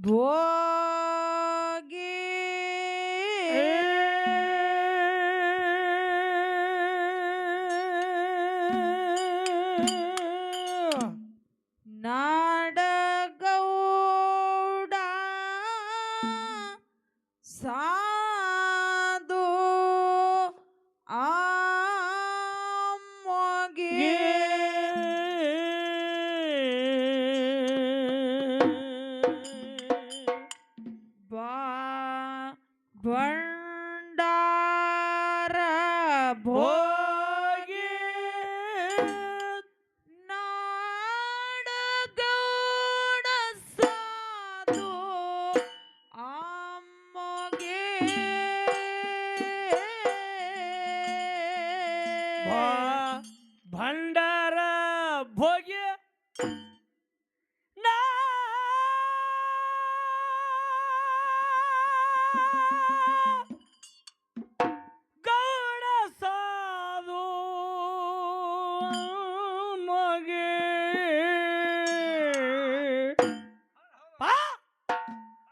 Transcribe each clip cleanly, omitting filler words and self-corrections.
ಭೋಗಿ ನಾಡಗೌಡ ಸಾಧು ಆಮೊಗೆ ಭಂಡಾರ ಭೋಗಿ ನಾಡಗೌಡ ಸಾಧು ಆಮೊಗೆ ಭಂಡಾರ ಭೋಗಿ ಗೌಡ ಸಾಧು ಮೊಗೆ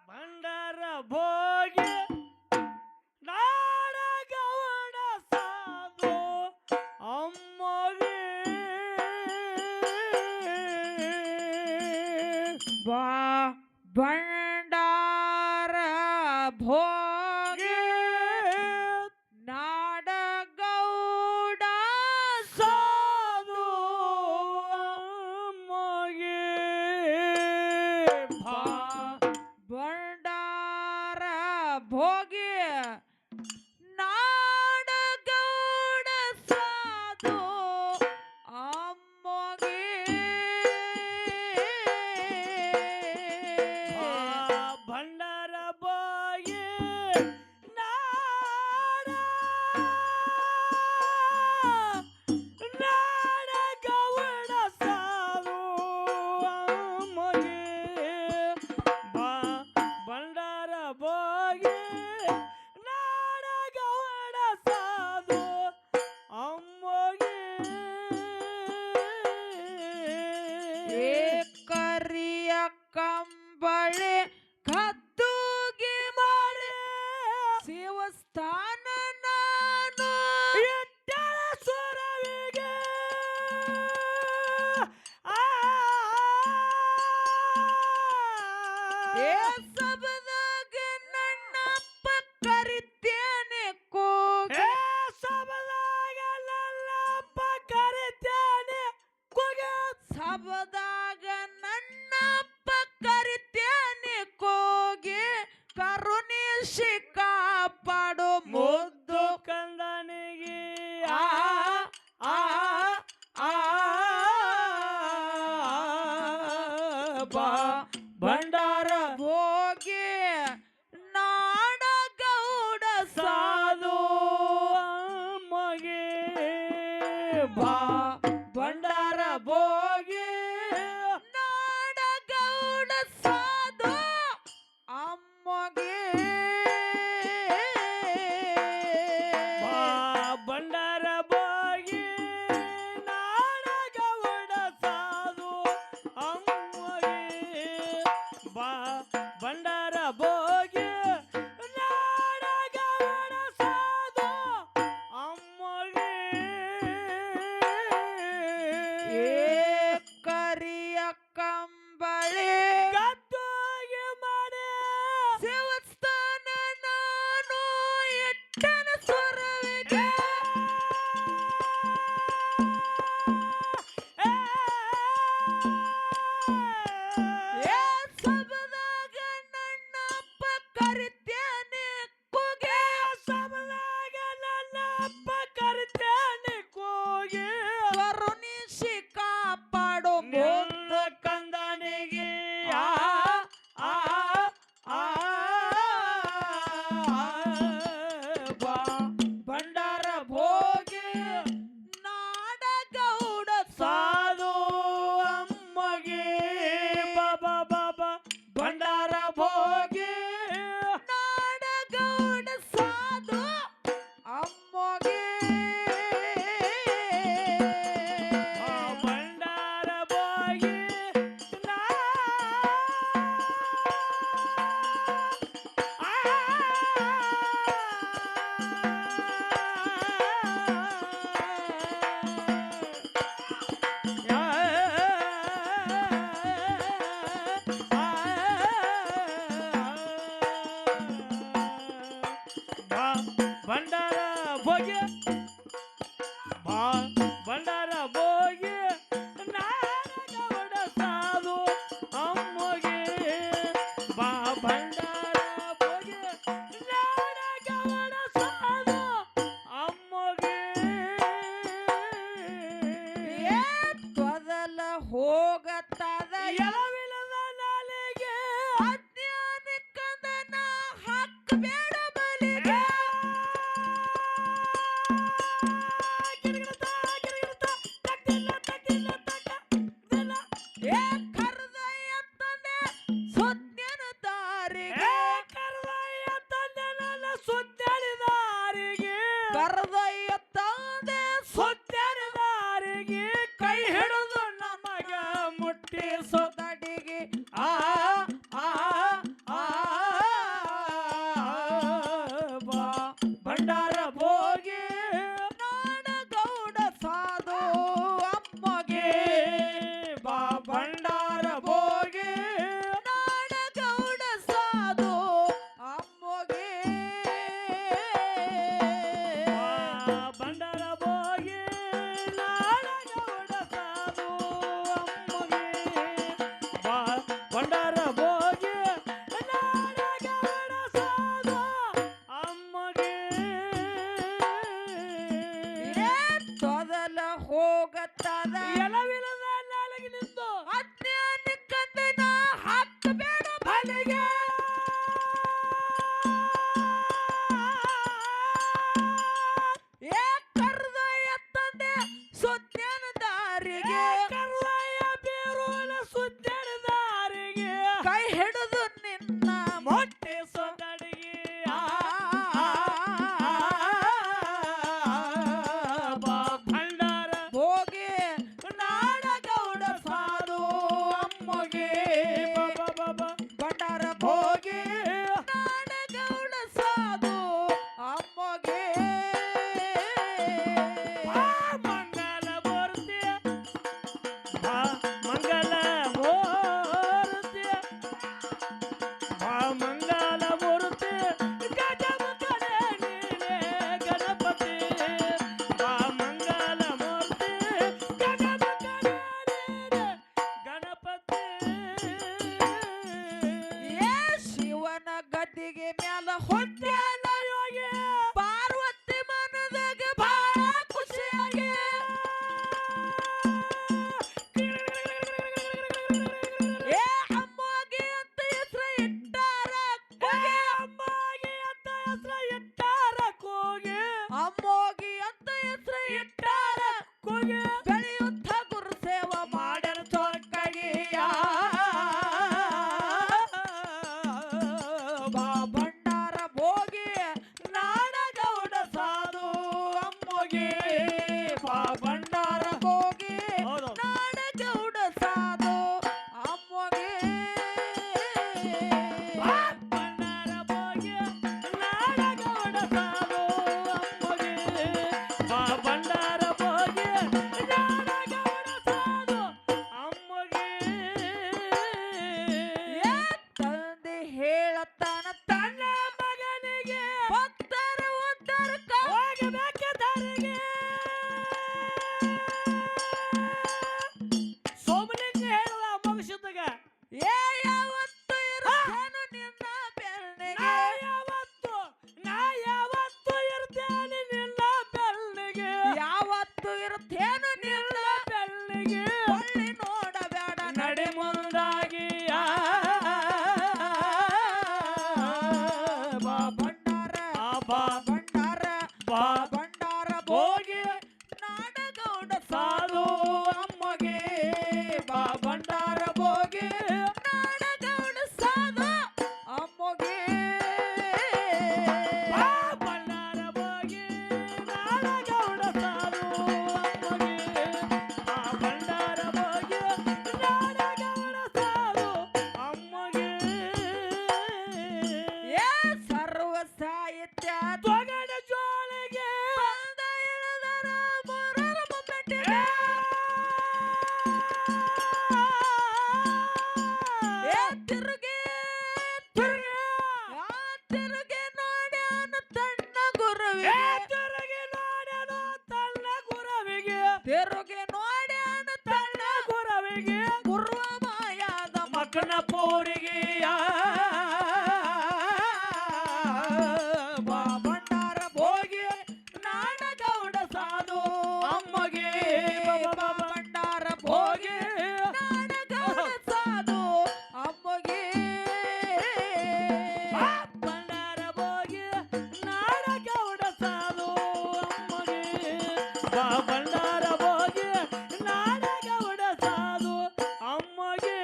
ಭಂಡಾರ ಭೋಗಿ ನಾಡ ಗೌಡ ಸಾಧು ಅಮ್ಮಗೆ ಭಂಡಾರ ಭೋಗಿ ನಾಡಗೌಡ ಸಾಧು ಅಮ್ಮಗೆ ಭಂಡಾರ ಭೋಗಿ ನಾಡಗೌಡ ಸಾಧು ಅಮ್ಮಗೆ ಭಂಡಾರ ಭೋಗಿ ನಾಡ ಗೌಡ ಸಾಧು ಅಮ್ಮಗೆ ಭಂಡಾರ ಭೋಗಿ ನಾಡ ಗೌಡ ಸಾಧು ಅಮ್ಮಗೆ ಕರಿಯ ಕಂಬಳೆ ಕತ್ತುಗೆ ಮಾಡಿ ದೇವಸ್ಥಾನ ನಾನು ಇಟ್ಟಳ ಸುರವಿಗೆ ಏ ಸಬದಾಗ ನನ್ನಪ್ಪ ಕರಿತೇನೆ ಕೂಗಿ ಸಬದಾಗ ನನ್ನಪ್ಪ ಕರಿತೇನೆ ಕೂಗಿ ಸಬದಾಗ ನನ್ನಪ್ಪ ಕರಿತೇನೆ ಕೂಗಿ ಕರುಣಿಸಿ ಕಾಪಾಡು ಮುದ್ದು ಕಂದನಿಗೆ ಆ ಆ ಆ ಭಂಡಾರ ಭೋಗಿ ನಾಡಗೌಡ ಸಾಧು ಮಗೆ ಭಂಡಾರ ಭೋಗಿ ನಾಡಗೌಡ ಸಾಧು ಅಮ್ಮಗೆ ಭಂಡಾರ ಭೋಗಿ ನಾಡ ಗೌಡ ಸಾಧು ಅಮ್ಮಗೆ ಹುಟ್ಟ್ಯಾನ ಯೋಗಿ ಪಾರ್ವತಿ ಮನದಾಗ ಬಾಳ ಖುಷಿಯಾಗಿ ಏ ಅಮ್ಮಗೆ ಅಂತ ಹೆಸರು ಇಟ್ಟಾರ ಏ ಅಮ್ಮಗೆ ಅಂತ ಹೆಸರು ಇಟ್ಟಾರ ಕೂಗಿ ಅಮ್ಮೋಗಿ ಅಂತ ಹೆಸರು ಇಟ್ಟಾರ ಕೂಗಿ ಬೆಳೆಯುತ್ತ ಗುರು ಸೇವ ಮಾಡ್ಯಾರ ಚೊಕ್ಕಾಗಿಯ ಬಾ ಭಂಡಾರ ಭೋಗಿ ನಾಡಗೌಡ ಸಾಧು ಅಮ್ಮಗೆ ಬಾ ಭಂಡಾರ ಭೋಗಿ ಹೌದು ನಾಡಗೌಡ ಸಾಧು ಅಮ್ಮೋಗಿ ಭಂಡಾರ ಭೋಗಿ ನಾಡಗೌಡ ಸಾಧು ಅಮ್ಮಗೆ ಬಾ ಭಂಡಾರ ಭೋಗಿ ನಾಡಗೌಡ ಸಾಧು ಅಮ್ಮಗೆ ಏ ತಂದೆ ಹೇಳತ್ತಾನ ತನ್ನ ಮಗನಿಗೆ ಭಕ್ತರ ಉದ್ಧಾರಕ ಹೋಗಬೇಕ ದಾರಿಗೆ ಸೋಮಲಿಂಗ ಹೇಳದ ಮುಗಿಸಿದಾಗ ಏ ಯಾವತ್ತು ಇರುತ್ತೇನು ನಿನ್ನ ಬೆನ್ನಿಗೆ ನಾ ಯಾವತ್ತು ಇರ್ತೇನೆ ನಿನ್ನ ಬೆಳ್ಳಿಗೆ ಯಾವತ್ತು ಇರುತ್ತೇನು ನಿನ್ನ ಬೆಳ್ಳಿಗೆ ಹೊಳ್ಳಿ ನೋಡಬೇಡ ನಡೆ ಮುಂದಾಗಿ ಬಾ ಭಂಡಾರ ಬಾ ಭಂಡಾರ ಬಾ ಭಂಡಾರ ಹೋಗಿ ನಾಡಗೌಡ ಸಾಧು ಅಮ್ಮಗೆ ಬಾ ಭಂಡಾರ ಭೋಗಿ ನಾಡಗೌಡ ಸಾಧು ಅಮ್ಮಗೆ ಬಾ ಭಂಡಾರ ಭೋಗಿ ನಾಡಗೌಡ ಸಾಧು ಅಮ್ಮಗೆ ಬಾ ಭಂಡಾರ ಭೋಗಿ ನಾಡಗೌಡ ಸಾಧು ಅಮ್ಮಗೆ ಏ ಸರ್ವ ಸಾಹಿತ್ಯ ತೊಗಡ ಜೋಳಿಗೆ ಬಂದ ಇಳಿದರ ಮೂರರ ಮುಮ್ಮೆಟ್ಟಿಗೆ. ಏ ತಿರುಗಿ ತಿರುಗಿ ತಿರುಗಿ ನೋಡ್ಯಾನ ತನ್ನ ಗುರುವಿಗೆ ತಿರುಗಿ ನೋಡಲು ತನ್ನ ಗುರವಿಗೆ ತಿರುಗಿ ನೋಡ್ಯಾನ ತನ್ನ ಗುರವಿಗೆ ಗುರುವ ಮಾಯಾದ ಮಕ್ಕನ ಪೋರಿಗೆ ಬಾ ಭಂಡಾರ ಭೋಗಿ ನಾಡಗೌಡ ಸಾಧು ಅಮ್ಮಗೆ ಬಾ ಭಂಡಾರ ಭೋಗಿ ನಾಡಗೌಡ ಸಾಧು ಅಮ್ಮಗೆ ಭಂಡಾರ ಭೋಗಿ ನಾಡಗೌಡ ಸಾಧು ಅಮ್ಮಗೆ ಬಾ ಭಂಡಾರ ಭೋಗಿ ನಾಡಗೌಡ ಸಾಧು ಅಮ್ಮಗೆ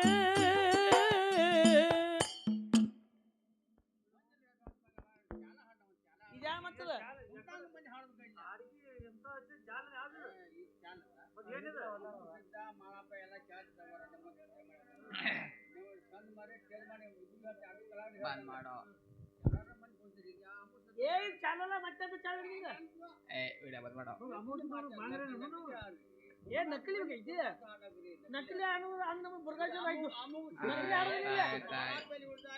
ಇದ್ಯಾ ಮತ್ತದ ಬಂದ್ ಮಾಡೋ ಏ ಚಾನಲ್ ಮತ್ತೆ ಚಾನಲ್ ಈಗ ಏ ವಿಡಿಯೋ ಬಂದ್ ಮಾಡೋ ಏ ನಕಲಿ ಐತಿ ನಕಲಿ ಅನ್ನೋದು ಹಂಗ ನಮಗೆ ಬುರ್ಗಾಜ್ ಆಯ್ತು ನಕಲಿ ಆಡೋದಿಲ್ಲ ಆಯ್ತು, ಆಯ್ತು.